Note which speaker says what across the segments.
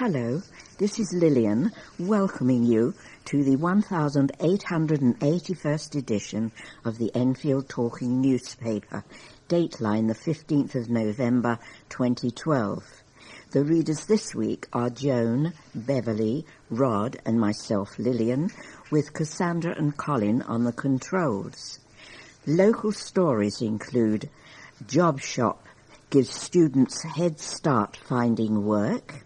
Speaker 1: Hello, this is Lilian welcoming you to the 1881st edition of the Enfield Talking newspaper, Dateline, the 15th of November 2012. The readers this week are Joan, Beverley, Rod and myself, Lilian, with Cassandra and Colin on the controls. Local stories include Job Shop gives students head start finding work,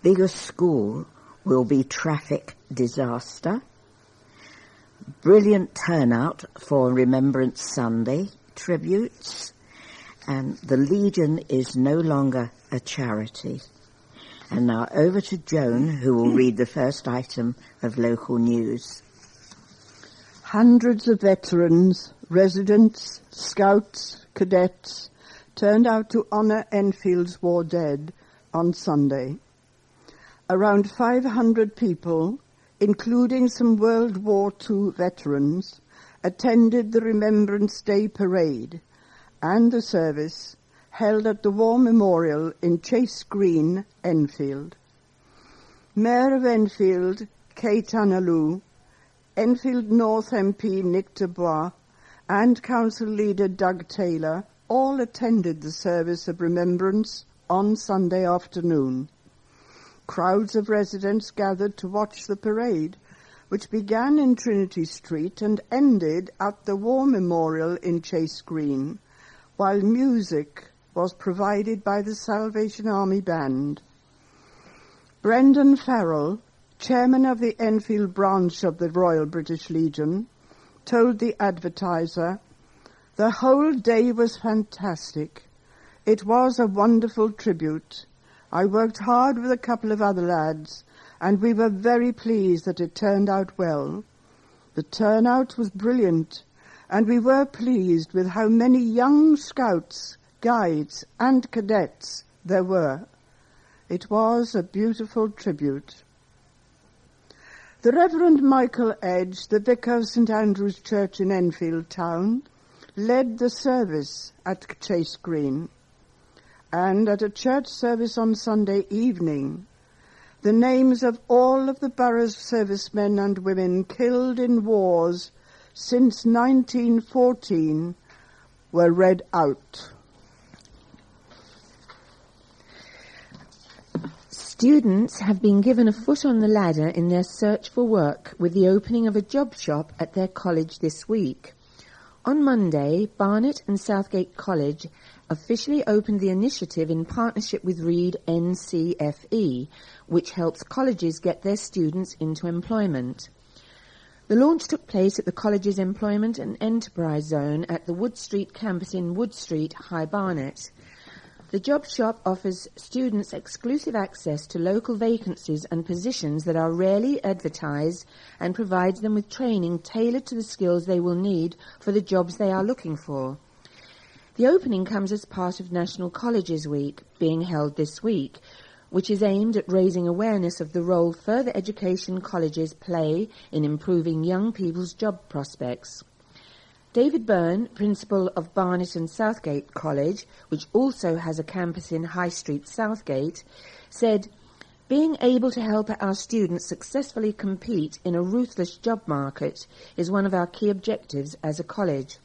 Speaker 1: bigger school will be traffic disaster, brilliant turnout for Remembrance Sunday tributes, and the Legion is no longer a charity. And now over to Joan, who will read the first item of local news.
Speaker 2: Hundreds of veterans, residents, scouts, cadets turned out to honour Enfield's war dead on Sunday. Around 500 people, including some World War II veterans, attended the Remembrance Day parade and the service held at the War Memorial in Chase Green, Enfield. Mayor of Enfield, Kate Analu, Enfield North MP Nick Dubois, and Council Leader Doug Taylor all attended the service of remembrance on Sunday afternoon. Crowds of residents gathered to watch the parade, which began in Trinity Street and ended at the War Memorial in Chase Green, while music was provided by the Salvation Army Band. Brendan Farrell, chairman of the Enfield branch of the Royal British Legion, told the Advertiser, "The whole day was fantastic. It was a wonderful tribute. I worked hard with a couple of other lads, and we were very pleased that it turned out well. The turnout was brilliant, and we were pleased with how many young scouts, guides, and cadets there were. It was a beautiful tribute." The Reverend Michael Edge, the vicar of St Andrew's Church in Enfield Town, led the service at Chase Green. And at a church service on Sunday evening, the names of all of the borough's servicemen and women killed in wars since 1914 were read out.
Speaker 3: Students have been given a foot on the ladder in their search for work with the opening of a job shop at their college this week. On Monday, Barnet and Southgate College officially opened the initiative in partnership with Reed NCFE, which helps colleges get their students into employment. The launch took place at the college's Employment and Enterprise Zone at the Wood Street campus in Wood Street, High Barnet. The job shop offers students exclusive access to local vacancies and positions that are rarely advertised and provides them with training tailored to the skills they will need for the jobs they are looking for. The opening comes as part of National Colleges Week, being held this week, which is aimed at raising awareness of the role further education colleges play in improving young people's job prospects. David Byrne, principal of Barnet and Southgate College, which also has a campus in High Street, Southgate, said, "Being able to help our students successfully compete in a ruthless job market is one of our key objectives as a college.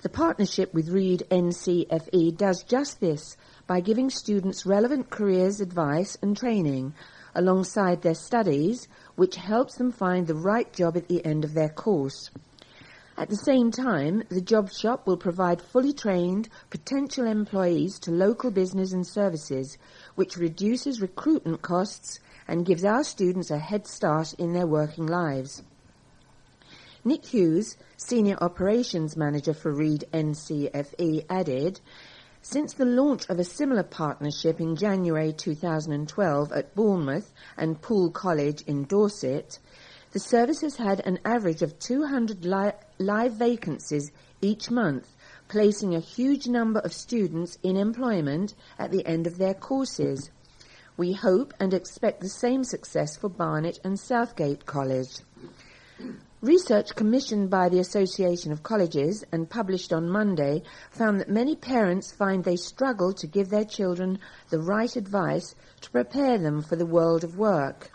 Speaker 3: The partnership with Reed NCFE does just this by giving students relevant careers advice and training alongside their studies, which helps them find the right job at the end of their course. At the same time, the job shop will provide fully trained potential employees to local business and services, which reduces recruitment costs and gives our students a head start in their working lives." Nick Hughes, Senior Operations Manager for Reed NCFE, added, "Since the launch of a similar partnership in January 2012 at Bournemouth and Poole College in Dorset, the service has had an average of 200 live vacancies each month, placing a huge number of students in employment at the end of their courses. We hope and expect the same success for Barnet and Southgate College." Research commissioned by the Association of Colleges and published on Monday found that many parents find they struggle to give their children the right advice to prepare them for the world of work.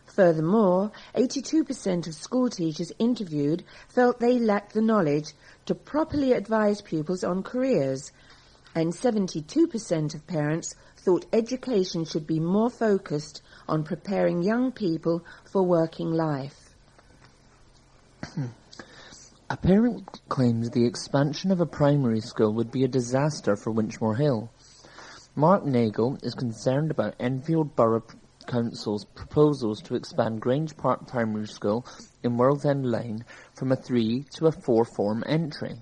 Speaker 3: Furthermore, 82% of school teachers interviewed felt they lacked the knowledge to properly advise pupils on careers, and 72% of parents thought education should be more focused on preparing young people for working life.
Speaker 4: A parent claims the expansion of a primary school would be a disaster for Winchmore Hill. Mark Nagel is concerned about Enfield Borough Council's proposals to expand Grange Park Primary School in World's End Lane from a 3 to a 4-form entry.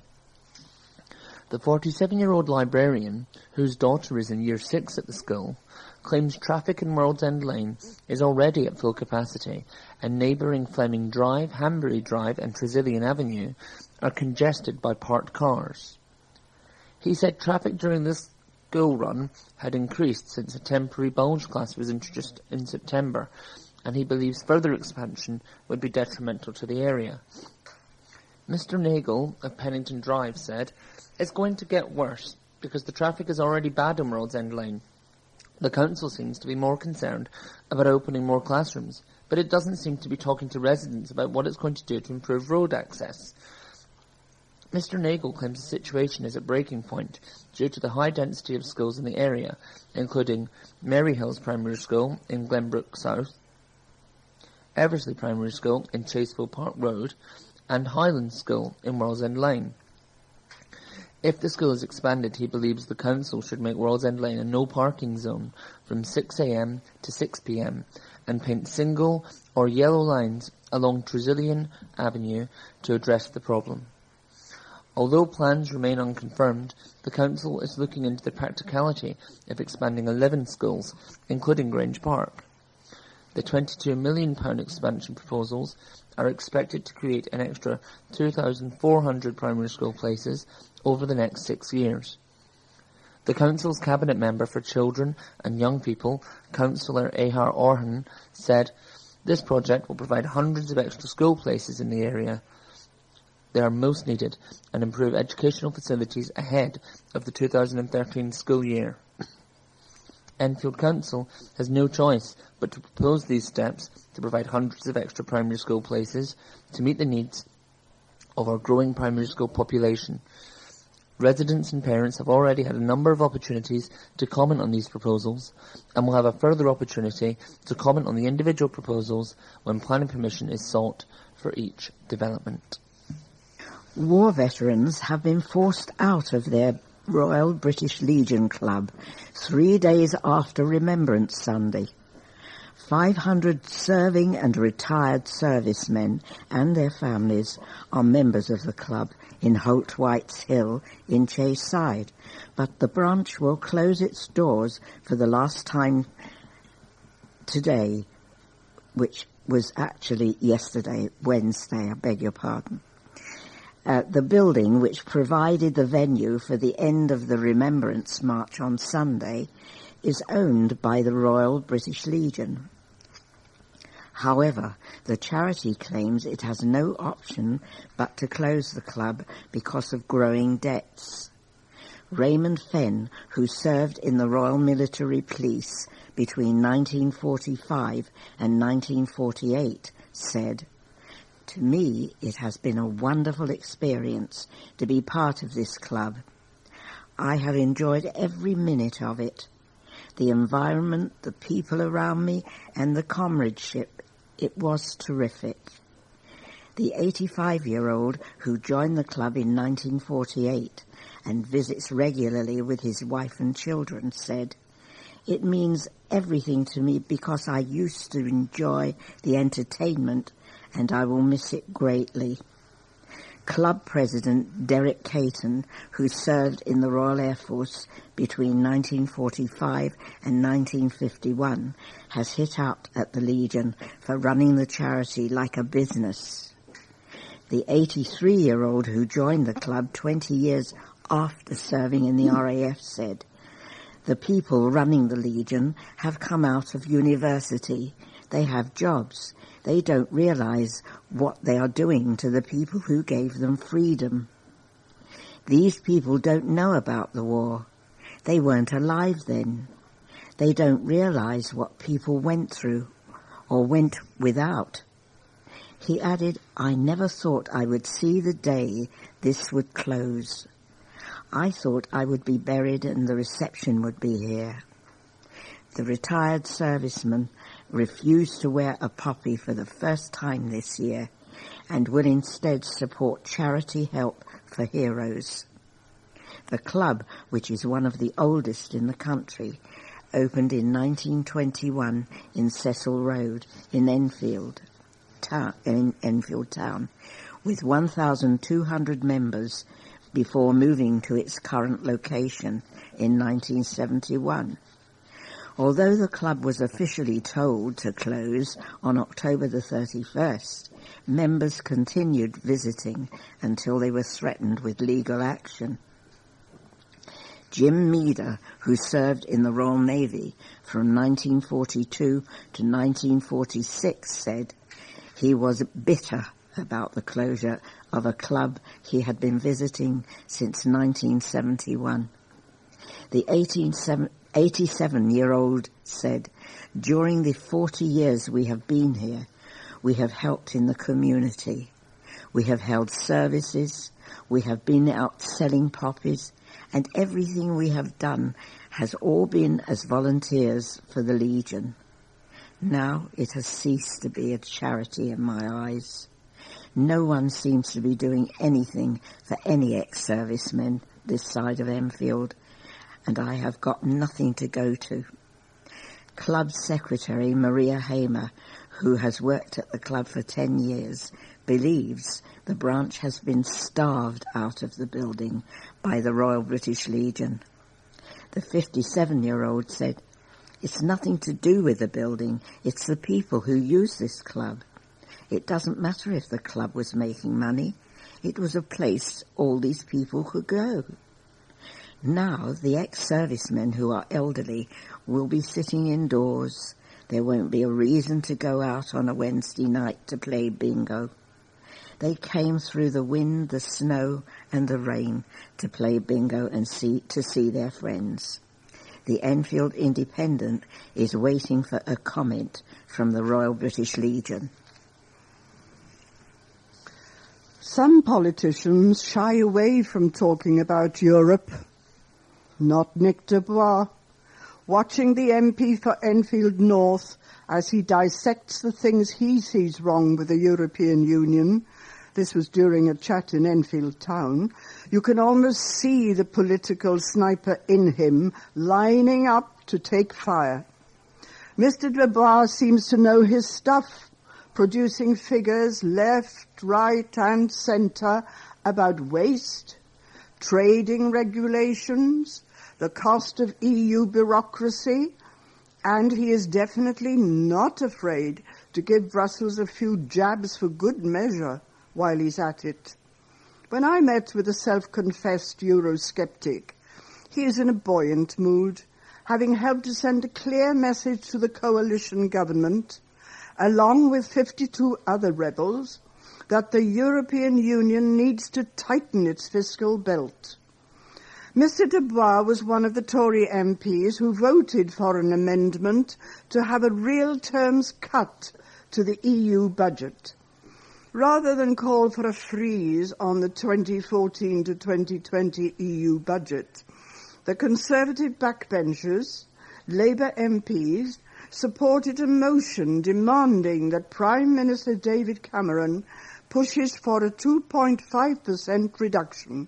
Speaker 4: The 47-year-old librarian, whose daughter is in Year 6 at the school, claims traffic in World's End Lane is already at full capacity, and neighbouring Fleming Drive, Hanbury Drive and Tresillian Avenue are congested by parked cars. He said traffic during this school run had increased since a temporary bulge class was introduced in September, and he believes further expansion would be detrimental to the area. Mr. Nagel of Pennington Drive said, "It's going to get worse because the traffic is already bad in World's End Lane. The council seems to be more concerned about opening more classrooms, but it doesn't seem to be talking to residents about what it's going to do to improve road access." Mr. Nagel claims the situation is at breaking point due to the high density of schools in the area, including Mary Hills Primary School in Glenbrook South, Eversley Primary School in Chaseville Park Road, and Highland School in World's End Lane. If the school is expanded, he believes the council should make World's End Lane a no parking zone from 6 a.m. to 6 p.m. and paint single or yellow lines along Tresillian Avenue to address the problem. Although plans remain unconfirmed, the council is looking into the practicality of expanding 11 schools, including Grange Park. The £22 million expansion proposals are expected to create an extra 2,400 primary school places over the next 6 years. The Council's Cabinet Member for Children and Young People, Councillor Ahar Orhan, said, "This project will provide hundreds of extra school places in the area. They are most needed and improve educational facilities ahead of the 2013 school year." Enfield Council has no choice but to propose these steps to provide hundreds of extra primary school places to meet the needs of our growing primary school population. Residents and parents have already had a number of opportunities to comment on these proposals, and will have a further opportunity to comment on the individual proposals when planning permission is sought for each development.
Speaker 1: War veterans have been forced out of their Royal British Legion Club 3 days after Remembrance Sunday. 500 serving and retired servicemen and their families are members of the club in Holt White's Hill in Chayside, but the branch will close its doors for the last time today, which was actually yesterday, Wednesday, I beg your pardon. The building, which provided the venue for the end of the Remembrance March on Sunday, is owned by the Royal British Legion. However, the charity claims it has no option but to close the club because of growing debts. Raymond Fenn, who served in the Royal Military Police between 1945 and 1948, said, "To me, it has been a wonderful experience to be part of this club. I have enjoyed every minute of it. The environment, the people around me, and the comradeship, it was terrific." The 85-year-old, who joined the club in 1948 and visits regularly with his wife and children, said, "It means everything to me because I used to enjoy the entertainment, and I will miss it greatly." Club President Derek Caton, who served in the Royal Air Force between 1945 and 1951, has hit out at the Legion for running the charity like a business. The 83-year-old who joined the club 20 years after serving in the RAF said, "The people running the Legion have come out of university. They have jobs. They don't realise what they are doing to the people who gave them freedom. These people don't know about the war. They weren't alive then. They don't realise what people went through or went without. He added, I never thought I would see the day this would close. I thought I would be buried and the reception would be here. The retired serviceman refused to wear a poppy for the first time this year and will instead support charity help for heroes. The club, which is one of the oldest in the country, opened in 1921 in Cecil Road in Enfield Town, with 1,200 members before moving to its current location in 1971. Although the club was officially told to close on October the 31st, members continued visiting until they were threatened with legal action. Jim Meader, who served in the Royal Navy from 1942 to 1946, said he was bitter about the closure of a club he had been visiting since 1971. The 87-year-old said, during the 40 years we have been here, we have helped in the community. We have held services. We have been out selling poppies. And everything we have done has all been as volunteers for the Legion. Now it has ceased to be a charity in my eyes. No one seems to be doing anything for any ex-servicemen this side of Enfield, and I have got nothing to go to. Club Secretary Maria Hamer, who has worked at the club for 10 years, believes the branch has been starved out of the building by the Royal British Legion. The 57-year-old said, it's nothing to do with the building, it's the people who use this club. It doesn't matter if the club was making money. It was a place all these people could go. Now the ex-servicemen who are elderly will be sitting indoors. There won't be a reason to go out on a Wednesday night to play bingo. They came through the wind, the snow and the rain to play bingo and to see their friends. The Enfield Independent is waiting for a comment from the Royal British Legion.
Speaker 2: Some politicians shy away from talking about Europe. Not Nick Dubois. Watching the MP for Enfield North as he dissects the things he sees wrong with the European Union, this was during a chat in Enfield Town, you can almost see the political sniper in him lining up to take fire. Mr. Dubois seems to know his stuff, producing figures left, right and centre about waste, trading regulations, the cost of EU bureaucracy, and he is definitely not afraid to give Brussels a few jabs for good measure while he's at it. When I met with a self-confessed Eurosceptic, he is in a buoyant mood, having helped to send a clear message to the coalition government, along with 52 other rebels, that the European Union needs to tighten its fiscal belt. Mr. Dubois was one of the Tory MPs who voted for an amendment to have a real terms cut to the EU budget. Rather than call for a freeze on the 2014 to 2020 EU budget, the Conservative backbenchers, Labour MPs, supported a motion demanding that Prime Minister David Cameron pushes for a 2.5% reduction.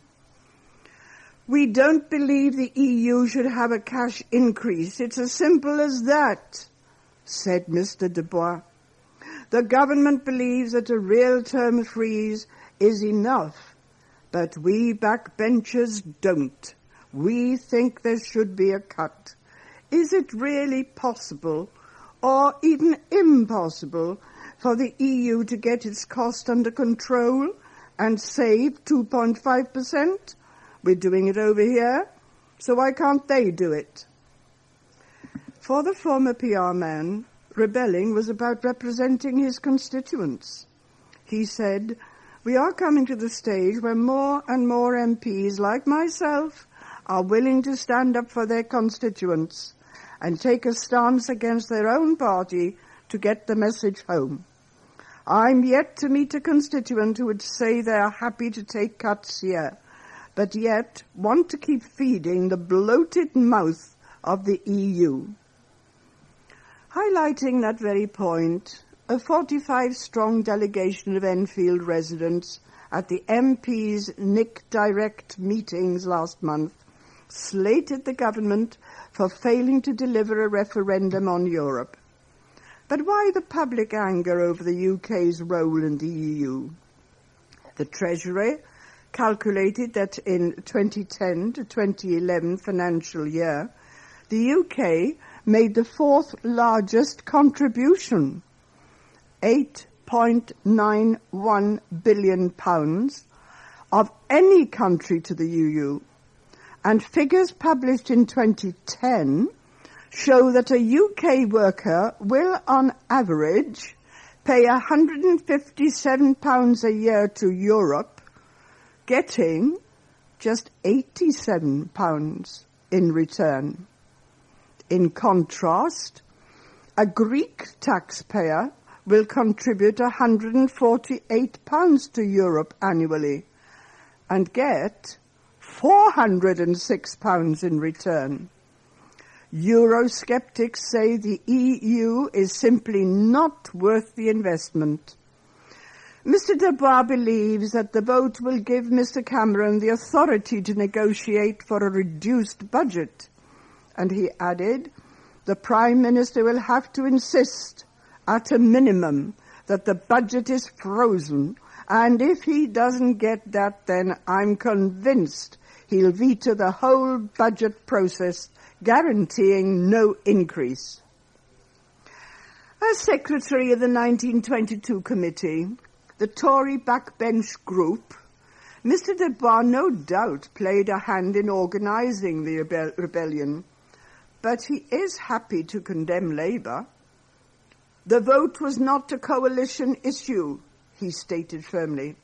Speaker 2: We don't believe the EU should have a cash increase. It's as simple as that, said Mr. Dubois. The government believes that a real term freeze is enough, but we backbenchers don't. We think there should be a cut. Is it really possible, or even impossible, for the EU to get its cost under control and save 2.5%? We're doing it over here, so why can't they do it? For the former PR man, rebelling was about representing his constituents. He said, "We are coming to the stage where more and more MPs, like myself, are willing to stand up for their constituents and take a stance against their own party to get the message home. I'm yet to meet a constituent who would say they are happy to take cuts here, but yet want to keep feeding the bloated mouth of the EU." Highlighting that very point, a 45-strong delegation of Enfield residents at the MP's Nick Direct meetings last month slated the government for failing to deliver a referendum on Europe. But why the public anger over the UK's role in the EU? The Treasury calculated that in 2010 to 2011 financial year, the UK made the fourth largest contribution, £8.91 billion, of any country to the EU. And figures published in 2010 show that a UK worker will, on average, pay £157 a year to Europe, getting just £87 in return. In contrast, a Greek taxpayer will contribute £148 to Europe annually and get £406 in return. Eurosceptics say the EU is simply not worth the investment. Mr. Dubois believes that the vote will give Mr. Cameron the authority to negotiate for a reduced budget. And he added, the Prime Minister will have to insist, at a minimum, that the budget is frozen. And if he doesn't get that, then I'm convinced he'll veto the whole budget process, guaranteeing no increase. As Secretary of the 1922 Committee, the Tory backbench group, Mr. Dubois no doubt played a hand in organising the rebellion, but he is happy to condemn Labour. The vote was not a coalition issue, he stated firmly.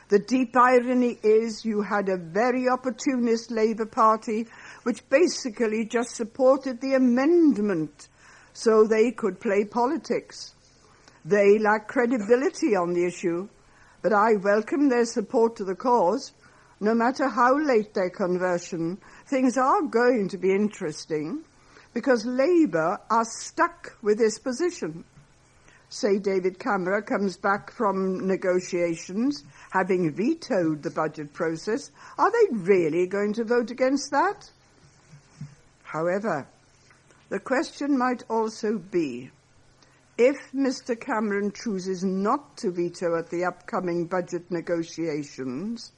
Speaker 2: The deep irony is you had a very opportunist Labour Party which basically just supported the amendment so they could play politics. They lack credibility on the issue, but I welcome their support to the cause. No matter how late their conversion, things are going to be interesting because Labour are stuck with this position. Say David Cameron comes back from negotiations, having vetoed the budget process, are they really going to vote against that? However, the question might also be, if Mr. Cameron chooses not to veto at the upcoming budget negotiations,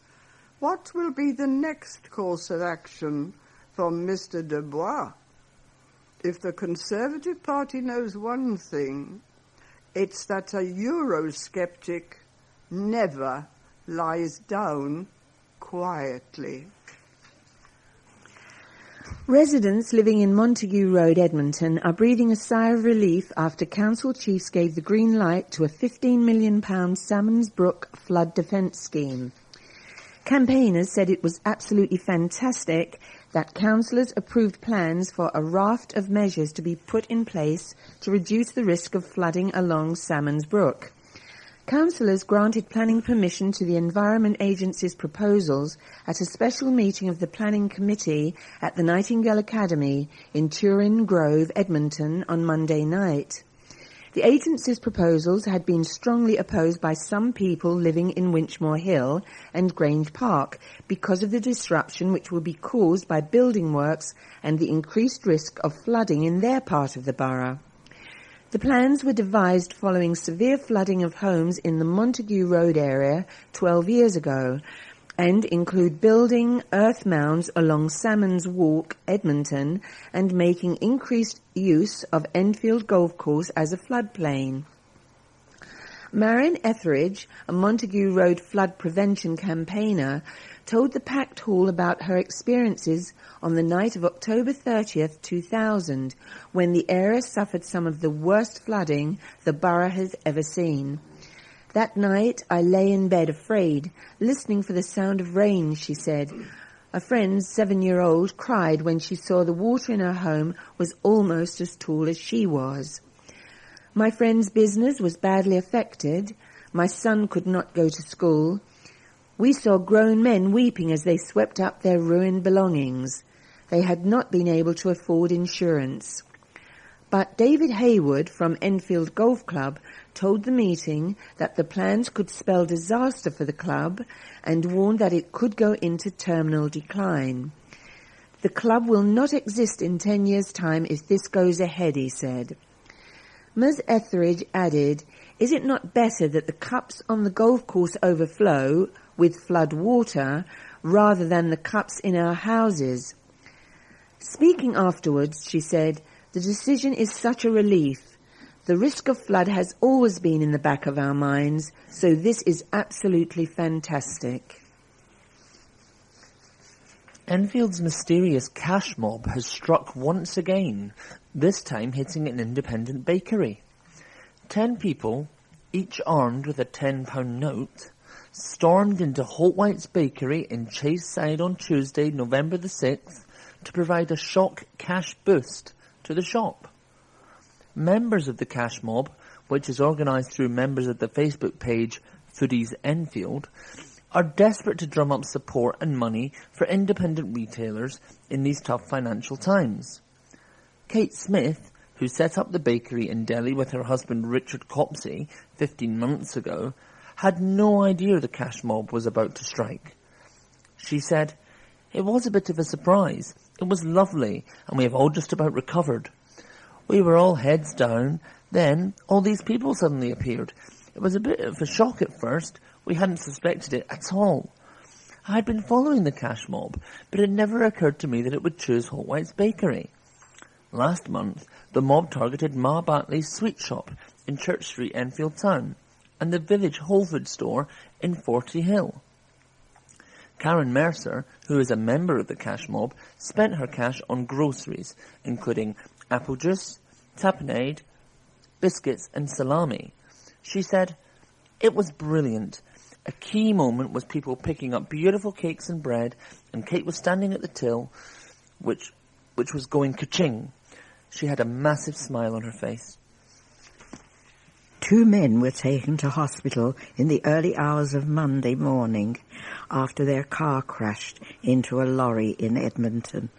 Speaker 2: what will be the next course of action for Mr. Dubois? If the Conservative Party knows one thing, it's that a Eurosceptic never lies down quietly.
Speaker 3: Residents living in Montague Road, Edmonton, are breathing a sigh of relief after council chiefs gave the green light to a £15 million Salmons Brook flood defence scheme. Campaigners said it was absolutely fantastic that councillors approved plans for a raft of measures to be put in place to reduce the risk of flooding along Salmons Brook. Councillors granted planning permission to the Environment Agency's proposals at a special meeting of the Planning Committee at the Nightingale Academy in Turin Grove, Edmonton, on Monday night. The agency's proposals had been strongly opposed by some people living in Winchmore Hill and Grange Park because of the disruption which will be caused by building works and the increased risk of flooding in their part of the borough. The plans were devised following severe flooding of homes in the Montague Road area 12 years ago and include building earth mounds along Salmons Walk, Edmonton, and making increased use of Enfield Golf Course as a floodplain. Marion Etheridge, a Montague Road flood prevention campaigner, told the packed hall about her experiences on the night of October 30th, 2000, when the area suffered some of the worst flooding the borough has ever seen. That night I lay in bed afraid, listening for the sound of rain, she said. A friend, 7-year-old, cried when she saw the water in her home was almost as tall as she was. My friend's business was badly affected. My son could not go to school. We saw grown men weeping as they swept up their ruined belongings. They had not been able to afford insurance. But David Hayward from Enfield Golf Club told the meeting that the plans could spell disaster for the club and warned that it could go into terminal decline. The club will not exist in 10 years' time if this goes ahead, he said. Ms. Etheridge added, "Is it not better that the cups on the golf course overflow with flood water rather than the cups in our houses?" Speaking afterwards, she said, "The decision is such a relief. The risk of flood has always been in the back of our minds, so this is absolutely fantastic."
Speaker 4: Enfield's mysterious cash mob has struck once again, this time hitting an independent bakery. 10 people, each armed with a £10 note, stormed into Holtwhite's bakery in Chaseside on Tuesday, November the 6th, to provide a shock cash boost to the shop. Members of the cash mob, which is organised through members of the Facebook page Foodies Enfield, are desperate to drum up support and money for independent retailers in these tough financial times. Kate Smith, who set up the bakery in Delhi with her husband Richard Copsey 15 months ago, had no idea the cash mob was about to strike. She said, "It was a bit of a surprise. It was lovely, and we have all just about recovered. We were all heads down. Then all these people suddenly appeared. It was a bit of a shock at first. We hadn't suspected it at all. I had been following the cash mob, but it never occurred to me that it would choose Holtwhite's bakery. Last month, the mob targeted Ma Batley's sweet shop in Church Street, Enfield Town, and the village Whole Foods store in Forty Hill. Karen Mercer, who is a member of the cash mob, spent her cash on groceries, including apple juice, tapenade, biscuits and salami. She said, "It was brilliant. A key moment was people picking up beautiful cakes and bread, and Kate was standing at the till, which was going ka-ching." She had a massive smile on her face.
Speaker 1: 2 men were taken to hospital in the early hours of Monday morning after their car crashed into a lorry in Edmonton.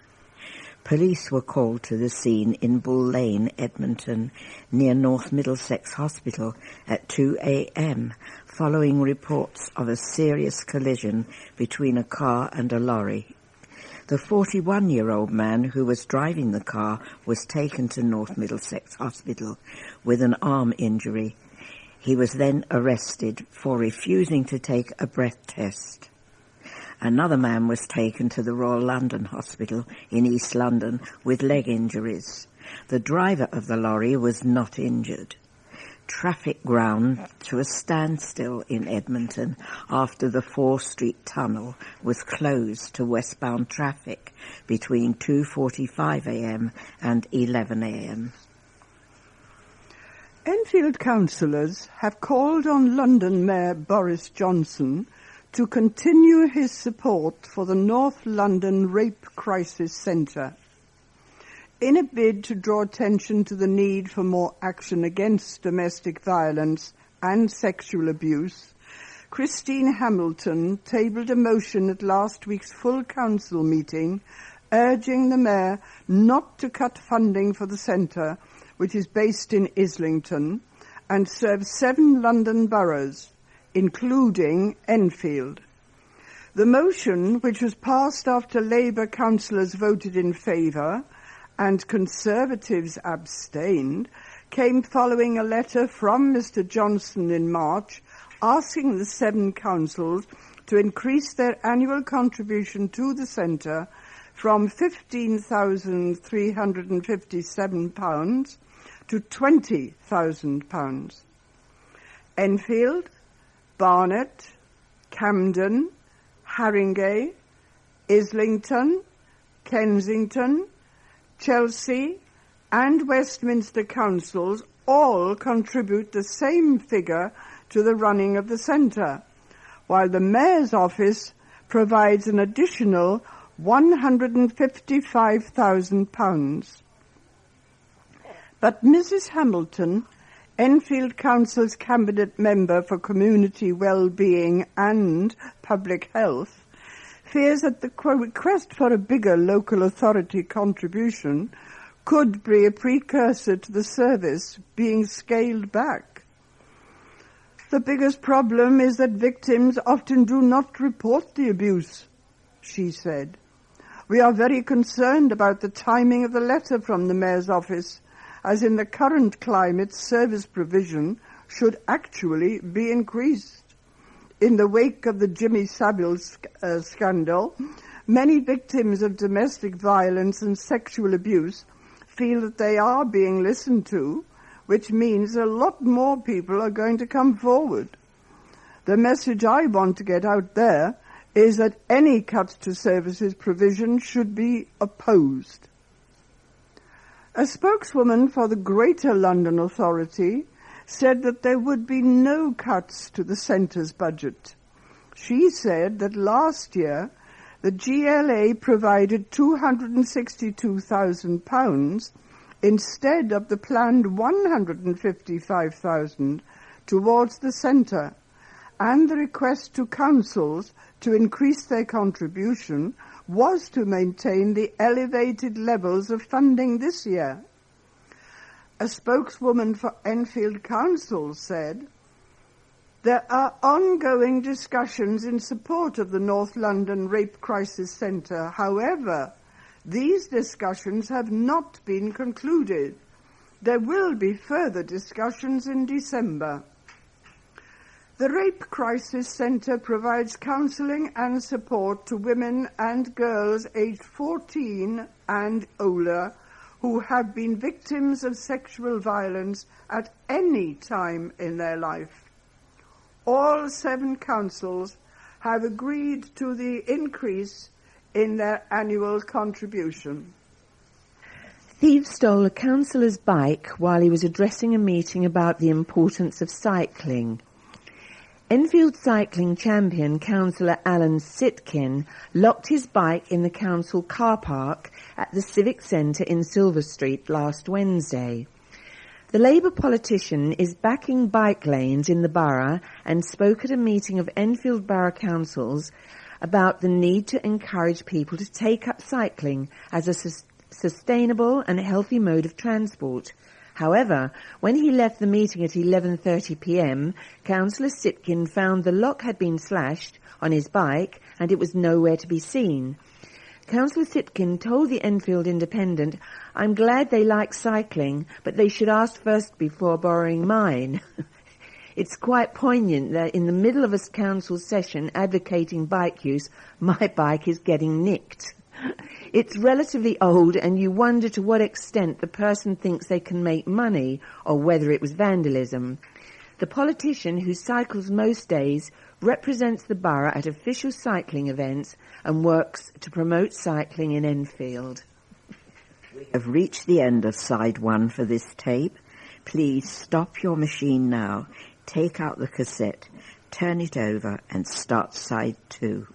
Speaker 1: Police were called to the scene in Bull Lane, Edmonton, near North Middlesex Hospital at 2 a.m, following reports of a serious collision between a car and a lorry. The 41-year-old man who was driving the car was taken to North Middlesex Hospital with an arm injury. He was then arrested for refusing to take a breath test. Another man was taken to the Royal London Hospital in East London with leg injuries. The driver of the lorry was not injured. Traffic ground to a standstill in Edmonton after the 4 Street Tunnel was closed to westbound traffic between 2:45 a.m. and 11 a.m.
Speaker 2: Enfield councillors have called on London Mayor Boris Johnson to continue his support for the North London Rape Crisis Centre. In a bid to draw attention to the need for more action against domestic violence and sexual abuse, Christine Hamilton tabled a motion at last week's full council meeting urging the mayor not to cut funding for the centre, which is based in Islington and serves 7 London boroughs, including Enfield. The motion, which was passed after Labour councillors voted in favour and Conservatives abstained, came following a letter from Mr Johnson in March asking the 7 councils to increase their annual contribution to the centre from £15,357 to £20,000. Enfield, Barnet, Camden, Haringey, Islington, Kensington, Chelsea and Westminster councils all contribute the same figure to the running of the centre, while the Mayor's office provides an additional £155,000. But Mrs. Hamilton, Enfield Council's Cabinet Member for Community Wellbeing and Public Health, fears that the request for a bigger local authority contribution could be a precursor to the service being scaled back. The biggest problem is that victims often do not report the abuse, she said. We are very concerned about the timing of the letter from the Mayor's office, as in the current climate, service provision should actually be increased. In the wake of the Jimmy Savile scandal, many victims of domestic violence and sexual abuse feel that they are being listened to, which means a lot more people are going to come forward. The message I want to get out there is that any cuts to services provision should be opposed. A spokeswoman for the Greater London Authority said that there would be no cuts to the centre's budget. She said that last year the GLA provided £262,000 instead of the planned £155,000 towards the centre, and the request to councils to increase their contribution was to maintain the elevated levels of funding this year. A spokeswoman for Enfield Council said, "There are ongoing discussions in support of the North London Rape Crisis Centre. However, these discussions have not been concluded. There will be further discussions in December." The Rape Crisis Centre provides counselling and support to women and girls aged 14 and older who have been victims of sexual violence at any time in their life. All 7 councils have agreed to the increase in their annual contribution.
Speaker 3: Thieves stole a councillor's bike while he was addressing a meeting about the importance of cycling. Enfield cycling champion councillor Alan Sitkin locked his bike in the council car park at the Civic Centre in Silver Street last Wednesday. The Labour politician is backing bike lanes in the borough and spoke at a meeting of Enfield Borough Councils about the need to encourage people to take up cycling as a sustainable and healthy mode of transport. However, when he left the meeting at 11:30 p.m, Councillor Sitkin found the lock had been slashed on his bike and it was nowhere to be seen. Councillor Sitkin told the Enfield Independent, "I'm glad they like cycling, but they should ask first before borrowing mine." It's quite poignant that in the middle of a council session advocating bike use, my bike is getting nicked. It's relatively old and you wonder to what extent the person thinks they can make money or whether it was vandalism. The politician, who cycles most days, represents the borough at official cycling events and works to promote cycling in Enfield.
Speaker 1: We have reached the end of side 1 for this tape. Please stop your machine now, take out the cassette, turn it over and start side 2.